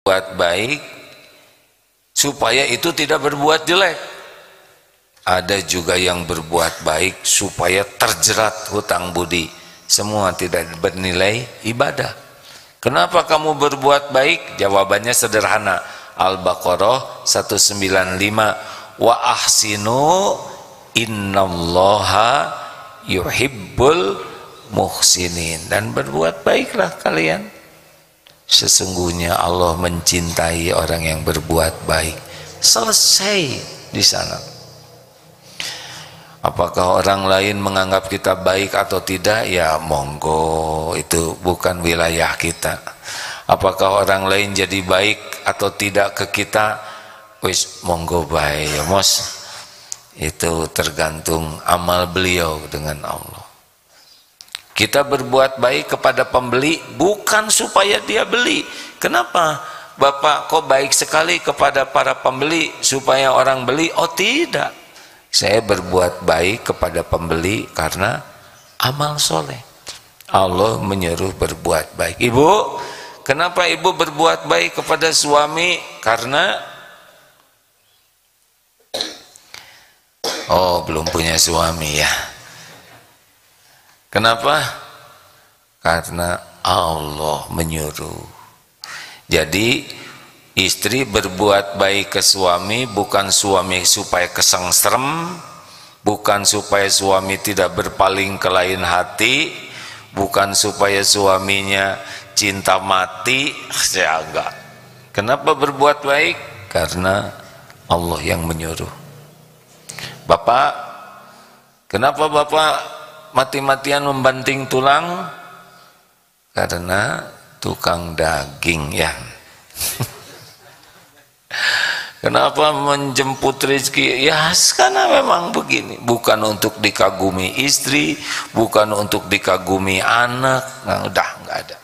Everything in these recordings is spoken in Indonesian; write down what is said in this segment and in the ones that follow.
berbuat baik supaya itu tidak berbuat jelek. Ada juga yang berbuat baik supaya terjerat hutang budi. Semua tidak bernilai ibadah. Kenapa kamu berbuat baik? Jawabannya sederhana. Al-Baqarah 195, wa ahsinu innallaha yuhibbul muhsinin. Dan berbuat baiklah kalian, sesungguhnya Allah mencintai orang yang berbuat baik. Selesai di sana. Apakah orang lain menganggap kita baik atau tidak? Ya monggo, itu bukan wilayah kita. Apakah orang lain jadi baik atau tidak ke kita? Wis monggo baik ya mos. Itu tergantung amal beliau dengan Allah. Kita berbuat baik kepada pembeli bukan supaya dia beli. Kenapa? Bapak kok baik sekali kepada para pembeli supaya orang beli? Oh tidak. Saya berbuat baik kepada pembeli karena amal soleh. Allah menyuruh berbuat baik. Ibu, kenapa ibu berbuat baik kepada suami? Karena oh belum punya suami ya. Kenapa? Karena Allah menyuruh. Jadi istri berbuat baik ke suami bukan suami supaya kesengsrem, bukan supaya suami tidak berpaling ke lain hati, bukan supaya suaminya cinta mati. Saya enggak. Kenapa berbuat baik? Karena Allah yang menyuruh. Bapak, kenapa Bapak mati-matian membanting tulang? Karena tukang daging ya. Kenapa menjemput rezeki? Ya karena memang begini. Bukan untuk dikagumi istri, bukan untuk dikagumi anak. Nah, udah nggak ada.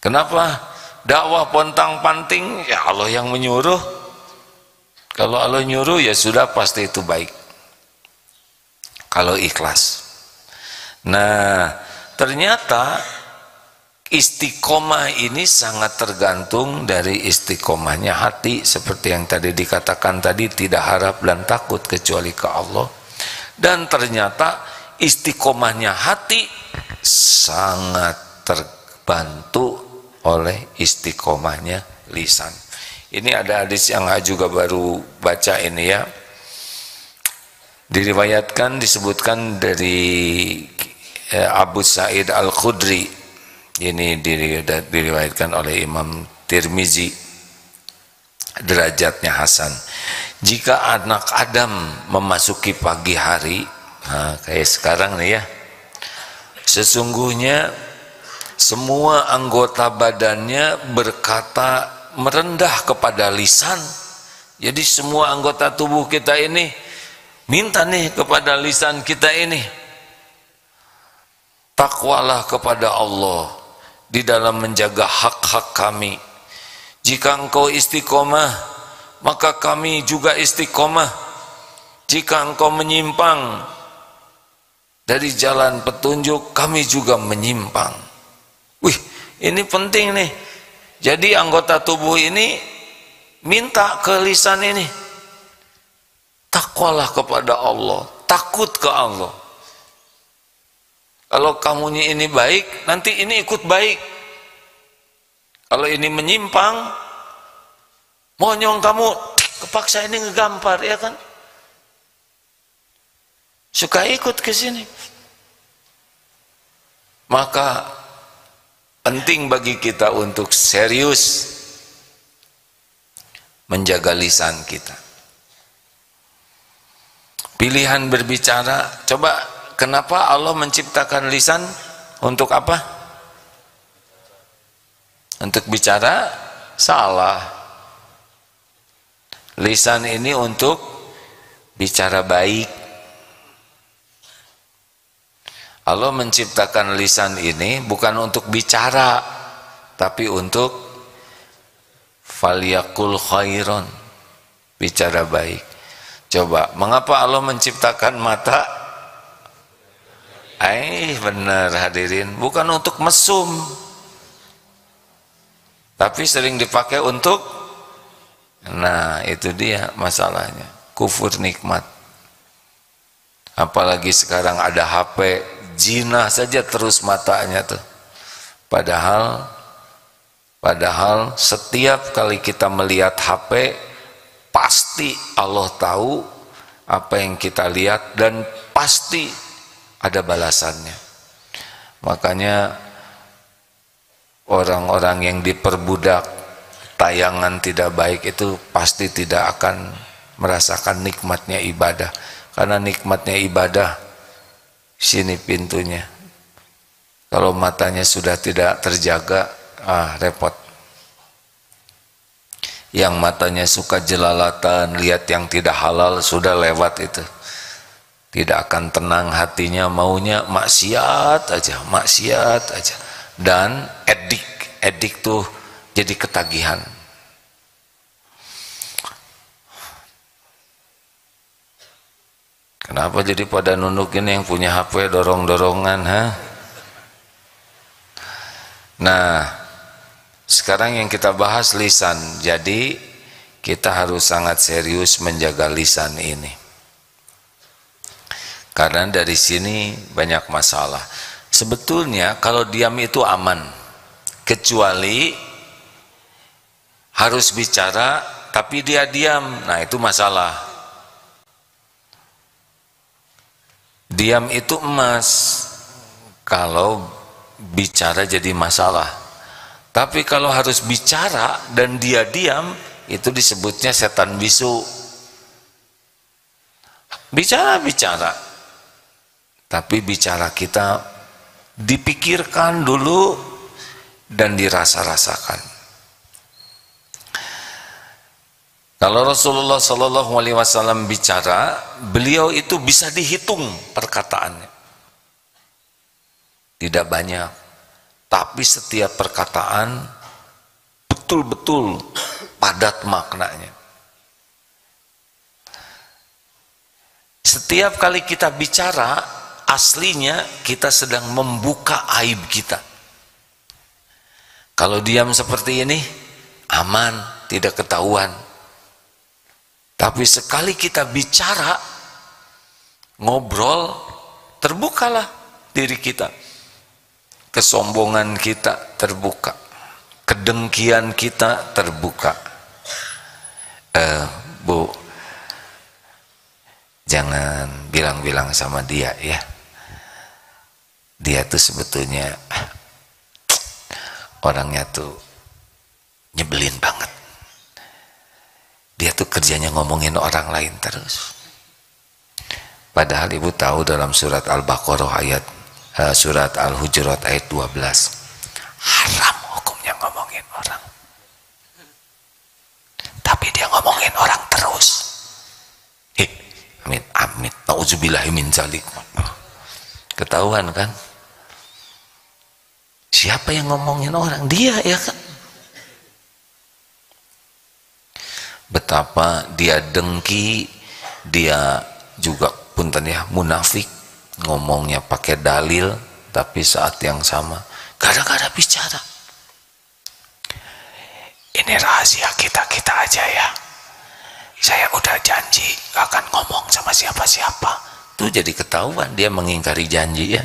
Kenapa dakwah pontang-panting? Ya Allah yang menyuruh. Kalau Allah nyuruh ya sudah pasti itu baik. Kalau ikhlas. Nah, ternyata istiqomah ini sangat tergantung dari istiqomahnya hati. Seperti yang tadi dikatakan tadi, tidak harap dan takut kecuali ke Allah. Dan ternyata istiqomahnya hati sangat terbantu oleh istiqomahnya lisan. Ini ada hadis yang juga baru baca ini ya. Diriwayatkan, disebutkan dari Abu Sa'id Al-Khudri. Ini diriwayatkan oleh Imam Tirmizi, derajatnya hasan. Jika anak Adam memasuki pagi hari, nah kayak sekarang nih ya, sesungguhnya semua anggota badannya berkata merendah kepada lisan. Jadi semua anggota tubuh kita ini minta nih kepada lisan kita ini, takwalah kepada Allah di dalam menjaga hak-hak kami. Jika engkau istiqomah, maka kami juga istiqomah. Jika engkau menyimpang dari jalan petunjuk, kami juga menyimpang. Wih, ini penting nih. Jadi anggota tubuh ini minta ke lisan ini, takwalah kepada Allah, takut ke Allah. Kalau kamunya ini baik, nanti ini ikut baik. Kalau ini menyimpang, monyong kamu, kepaksa ini ngegampar, ya kan? Suka ikut ke sini. Maka penting bagi kita untuk serius menjaga lisan kita. Pilihan berbicara, coba kenapa Allah menciptakan lisan? Untuk apa? Untuk bicara salah. Lisan ini untuk bicara baik. Allah menciptakan lisan ini bukan untuk bicara, tapi untuk falyakul khairon, bicara baik. Coba, mengapa Allah menciptakan mata? Benar hadirin, bukan untuk mesum. tapi sering dipakai untuk, nah itu dia masalahnya, kufur nikmat. Apalagi sekarang ada HP, zina saja terus matanya tuh. Padahal setiap kali kita melihat HP, pasti Allah tahu apa yang kita lihat dan pasti ada balasannya. Makanya orang-orang yang diperbudak tayangan tidak baik itu pasti tidak akan merasakan nikmatnya ibadah. Karena nikmatnya ibadah, sini pintunya. Kalau matanya sudah tidak terjaga, repot. Yang matanya suka jelalatan, lihat yang tidak halal, sudah lewat itu. Tidak akan tenang hatinya, maunya maksiat aja. Dan edik tuh jadi ketagihan. Kenapa jadi pada nundukin yang punya HP dorong-dorongan, ha? Nah, sekarang yang kita bahas lisan. Jadi kita harus sangat serius menjaga lisan ini. Karena dari sini banyak masalah. Sebetulnya kalau diam itu aman. Kecuali harus bicara tapi dia diam. Nah, itu masalah. Diam itu emas, kalau bicara jadi masalah. Tapi kalau harus bicara dan dia diam, itu disebutnya setan bisu. Bicara, tapi bicara kita dipikirkan dulu dan dirasa-rasakan. Kalau Rasulullah SAW bicara, beliau itu bisa dihitung perkataannya. Tidak banyak, tapi setiap perkataan betul-betul padat maknanya. Setiap kali kita bicara, aslinya kita sedang membuka aib kita. Kalau diam seperti ini, aman, tidak ketahuan. Tapi sekali kita bicara, ngobrol, terbukalah diri kita. Kesombongan kita terbuka, kedengkian kita terbuka. Bu, jangan bilang-bilang sama dia ya. Dia tuh sebetulnya orangnya tuh nyebelin banget. Dia tuh kerjanya ngomongin orang lain terus. Padahal ibu tahu dalam surat Al-Baqarah surat Al-Hujurat ayat 12, haram hukumnya ngomongin orang. Tapi dia ngomongin orang terus. Amit, nauzubillahi min dzalik. Ketahuan kan? Siapa yang ngomongin orang? Dia ya kan? Betapa dia dengki, dia juga punten ya munafik, ngomongnya pakai dalil, tapi saat yang sama gara-gara bicara. Ini rahasia kita aja ya. Saya udah janji gak akan ngomong sama siapa-siapa. Tuh jadi ketahuan dia mengingkari janji ya.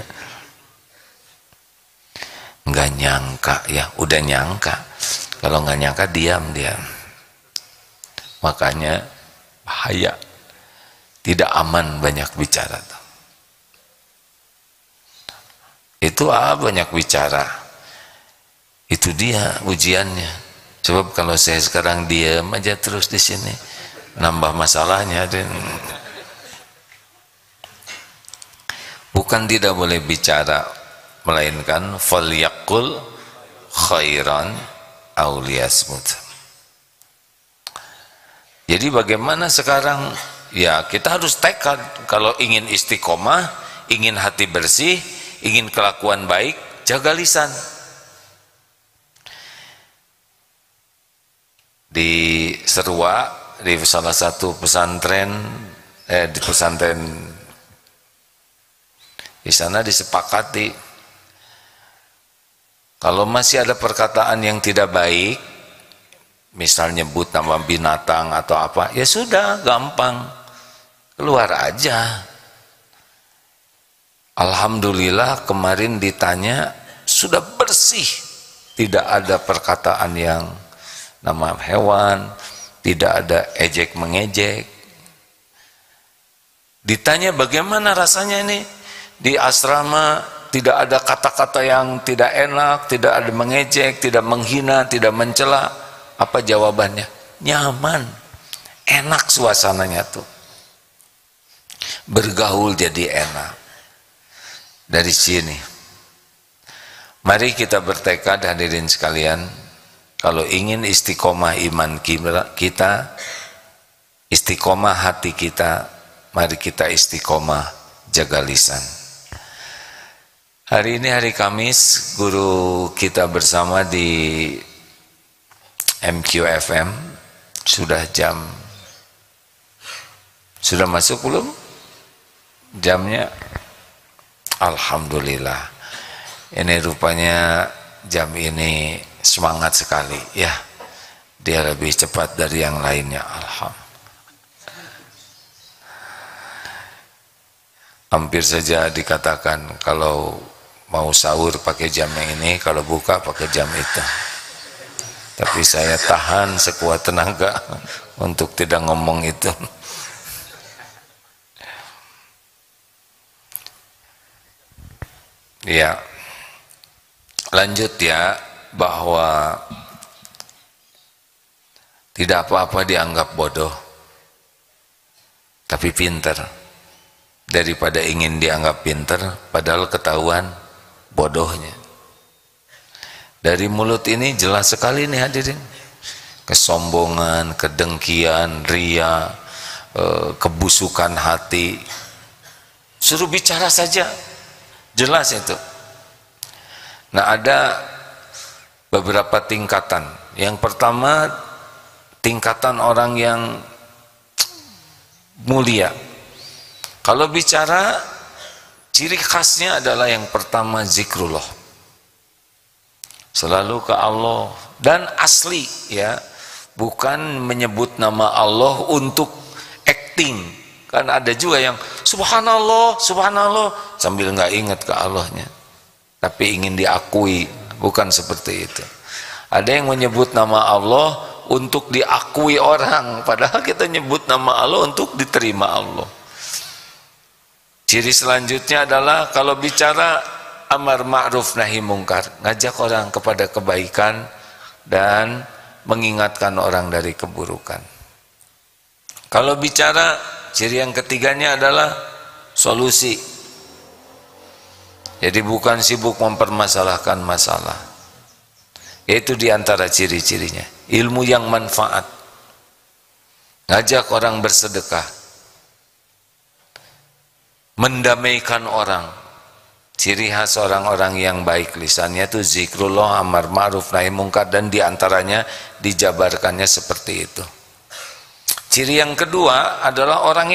Nggak nyangka ya, udah nyangka. Kalau nggak nyangka diam dia. Makanya bahaya, tidak aman banyak bicara. Itu banyak bicara, itu dia ujiannya. Sebab kalau saya sekarang diam aja terus di sini, nambah masalahnya. Dan bukan tidak boleh bicara, melainkan falyaqul khairan aw liyasmut. Jadi bagaimana sekarang? Ya kita harus tekad kalau ingin istiqomah, ingin hati bersih, ingin kelakuan baik, jaga lisan. Di Serua, di salah satu pesantren, di pesantren di sana disepakati Kalau masih ada perkataan yang tidak baik, misalnya nyebut nama binatang atau apa, ya sudah, gampang, keluar aja. Alhamdulillah kemarin ditanya sudah bersih, tidak ada perkataan yang nama hewan, tidak ada ejek mengejek. Ditanya bagaimana rasanya ini di asrama, tidak ada kata-kata yang tidak enak, tidak ada mengejek, tidak menghina, tidak mencela. Apa jawabannya? Nyaman, enak suasananya tuh, bergaul jadi enak. Dari sini mari kita bertekad, hadirin sekalian, kalau ingin istiqomah iman kita, istiqomah hati kita, mari kita istiqomah jaga lisan. Hari ini hari Kamis, guru kita bersama di MQFM, sudah masuk belum jamnya? Alhamdulillah, ini rupanya jam ini semangat sekali ya, dia lebih cepat dari yang lainnya. Alhamdulillah, hampir saja dikatakan kalau mau sahur pakai jam yang ini, kalau buka pakai jam itu. Tapi saya tahan sekuat tenaga untuk tidak ngomong itu. Ya, lanjut ya, bahwa tidak apa-apa dianggap bodoh, tapi pinter, daripada ingin dianggap pinter padahal ketahuan bodohnya. Dari mulut ini jelas sekali nih hadirin, kesombongan, kedengkian, ria, kebusukan hati, suruh bicara saja, jelas itu. Nah, ada beberapa tingkatan. Yang pertama, tingkatan orang yang mulia. Kalau bicara, ciri khasnya adalah yang pertama zikrullah, selalu ke Allah, dan asli ya, bukan menyebut nama Allah untuk acting. Kan ada juga yang subhanallah, subhanallah sambil nggak ingat ke Allahnya, tapi ingin diakui. Bukan seperti itu. Ada yang menyebut nama Allah untuk diakui orang, padahal kita nyebut nama Allah untuk diterima Allah. Ciri selanjutnya adalah kalau bicara amar ma'ruf nahi mungkar, ngajak orang kepada kebaikan dan mengingatkan orang dari keburukan. Kalau bicara, ciri yang ketiganya adalah solusi. Jadi bukan sibuk mempermasalahkan masalah. Itu diantara ciri-cirinya. Ilmu yang manfaat, ngajak orang bersedekah, mendamaikan orang. Ciri khas orang-orang yang baik lisannya itu zikrullah, amar ma'ruf nahi mungkar, dan diantaranya dijabarkannya seperti itu. Ciri yang kedua adalah orang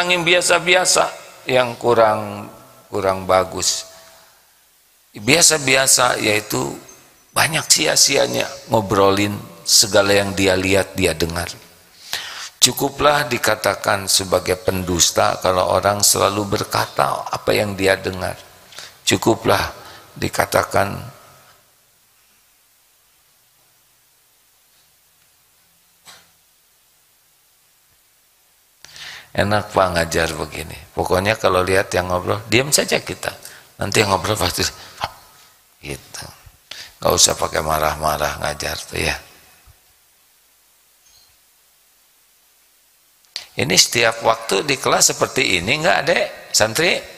yang biasa-biasa, yang kurang bagus, biasa-biasa, yaitu banyak sia-sianya, ngobrolin segala yang dia lihat, dia dengar. Cukuplah dikatakan sebagai pendusta kalau orang selalu berkata apa yang dia dengar. Cukuplah dikatakan enak Pak ngajar begini. Pokoknya kalau lihat yang ngobrol, diam saja kita. Nanti yang ngobrol pasti gitu. Gak usah pakai marah-marah ngajar tuh ya. Ini setiap waktu di kelas seperti ini enggak, Dek? Santri?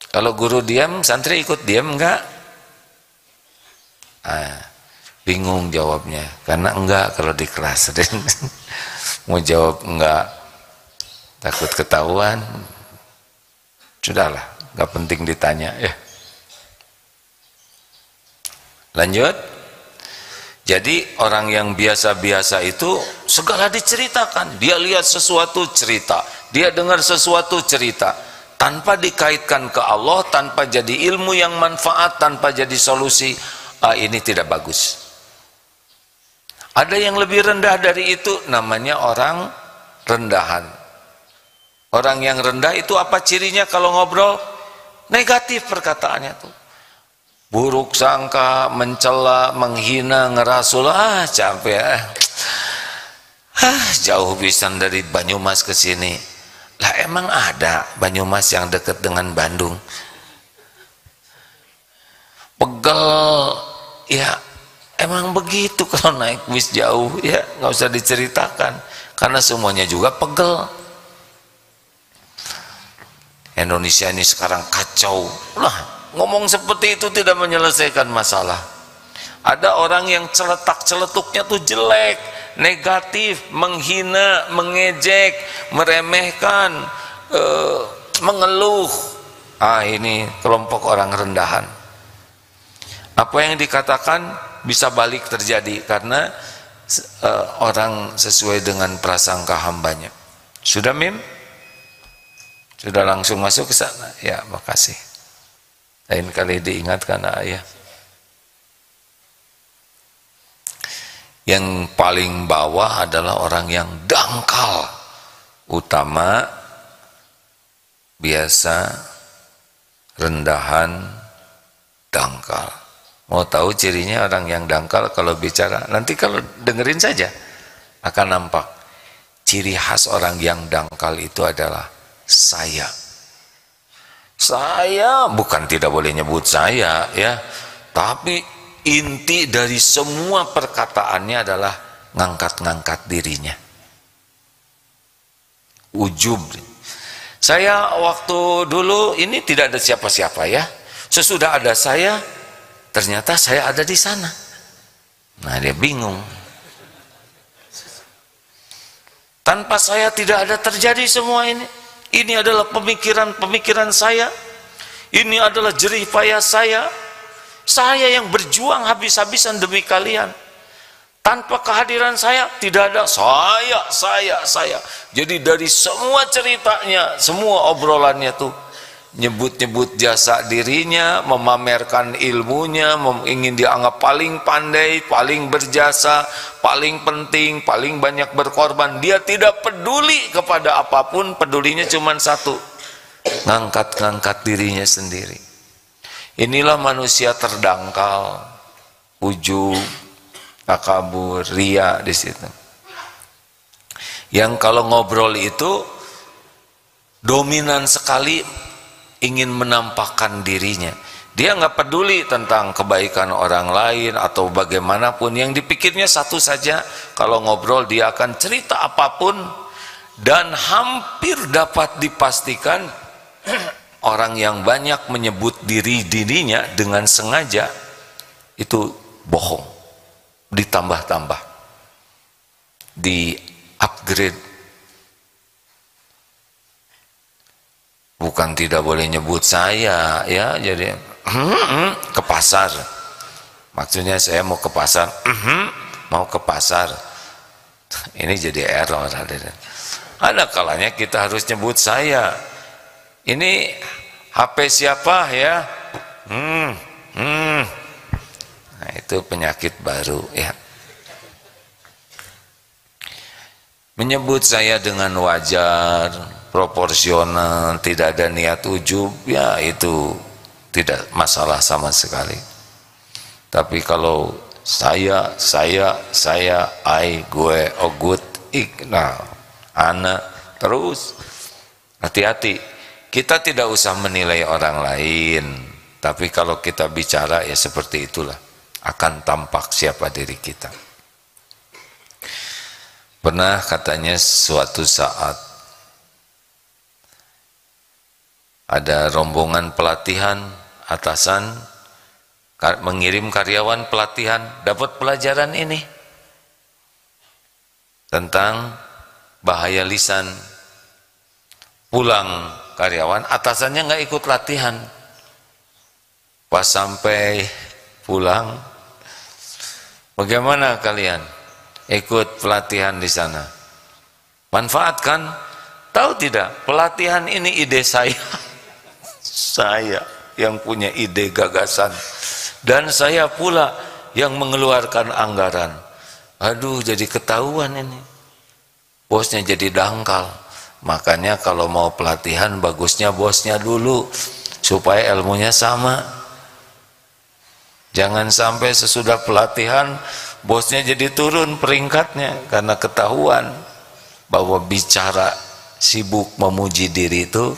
Kalau guru diam, santri ikut diam enggak? Bingung jawabnya, karena enggak kalau di kelas. Mau jawab enggak, takut ketahuan. Sudahlah, enggak penting ditanya ya. Lanjut. Jadi orang yang biasa-biasa itu segala diceritakan. Dia lihat sesuatu cerita, dia dengar sesuatu cerita. tanpa dikaitkan ke Allah, tanpa jadi ilmu yang manfaat, tanpa jadi solusi, ini tidak bagus. Ada yang lebih rendah dari itu, namanya orang rendahan. Orang yang rendah itu apa cirinya kalau ngobrol? Negatif perkataannya tuh. Buruk sangka, mencela, menghina, ngerasul, capek. Jauh pisan dari Banyumas ke sini. Lah emang ada Banyumas yang dekat dengan Bandung? Pegel, ya emang begitu kalau naik bis jauh, ya nggak usah diceritakan, karena semuanya juga pegel. Indonesia ini sekarang kacau, lah ngomong seperti itu tidak menyelesaikan masalah. Ada orang yang celetuk-celetuknya tuh jelek, negatif, menghina, mengejek, meremehkan, mengeluh. Ini kelompok orang rendahan. Apa yang dikatakan bisa balik terjadi karena orang sesuai dengan prasangka hambanya. Sudah Mim? Sudah langsung masuk ke sana? Ya, makasih. Lain kali diingatkan ayah. Yang paling bawah adalah orang yang dangkal, utama, biasa, rendahan, dangkal. Mau tahu cirinya orang yang dangkal kalau bicara? Nanti kalau dengerin saja akan nampak. Ciri khas orang yang dangkal itu adalah saya. Saya bukan tidak boleh nyebut saya, ya, tapi inti dari semua perkataannya adalah ngangkat-ngangkat dirinya. Ujub. Saya waktu dulu ini tidak ada siapa-siapa, ya. Sesudah ada saya, ternyata saya ada di sana. Nah, dia bingung. Tanpa saya tidak ada terjadi semua ini. Ini adalah pemikiran-pemikiran saya. Ini adalah jerih payah saya. Saya yang berjuang habis-habisan demi kalian. Tanpa kehadiran saya tidak ada saya. Jadi dari semua ceritanya, semua obrolannya tuh nyebut-nyebut jasa dirinya, memamerkan ilmunya, ingin dianggap paling pandai, paling berjasa, paling penting, paling banyak berkorban. Dia tidak peduli kepada apapun, pedulinya cuma satu, ngangkat-ngangkat dirinya sendiri. Inilah manusia terdangkal, ujub, takabur, ria di situ. Yang kalau ngobrol itu dominan sekali ingin menampakkan dirinya. Dia nggak peduli tentang kebaikan orang lain atau bagaimanapun. Yang dipikirnya satu saja, kalau ngobrol dia akan cerita apapun, dan hampir dapat dipastikan orang yang banyak menyebut dirinya dengan sengaja itu bohong, ditambah-tambah, di upgrade. Bukan tidak boleh nyebut saya, ya, jadi ke pasar. Maksudnya saya mau ke pasar, mau ke pasar. Ini jadi error. Ada kalanya kita harus nyebut saya. Ini HP siapa, ya? Nah, itu penyakit baru, ya. Menyebut saya dengan wajar, proporsional, tidak ada niat ujub, ya itu tidak masalah sama sekali. Tapi kalau saya, gue, ogut, nah, ana, terus hati-hati. Kita tidak usah menilai orang lain, tapi kalau kita bicara ya seperti itulah, akan tampak siapa diri kita. Pernah katanya suatu saat ada rombongan pelatihan, atasan mengirim karyawan pelatihan, dapat pelajaran ini tentang bahaya lisan. Pulang karyawan, atasannya nggak ikut latihan. Pas sampai pulang, bagaimana kalian ikut pelatihan di sana? Manfaatkan? Tahu tidak, pelatihan ini ide saya. Saya yang punya ide gagasan, dan saya pula yang mengeluarkan anggaran. Aduh, jadi ketahuan ini, bosnya jadi dangkal. Makanya kalau mau pelatihan, bagusnya bosnya dulu supaya ilmunya sama. Jangan sampai sesudah pelatihan bosnya jadi turun peringkatnya karena ketahuan bahwa bicara sibuk memuji diri itu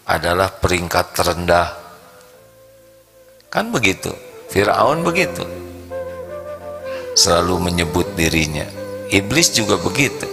adalah peringkat terendah. Kan begitu, Firaun begitu, selalu menyebut dirinya. Iblis juga begitu.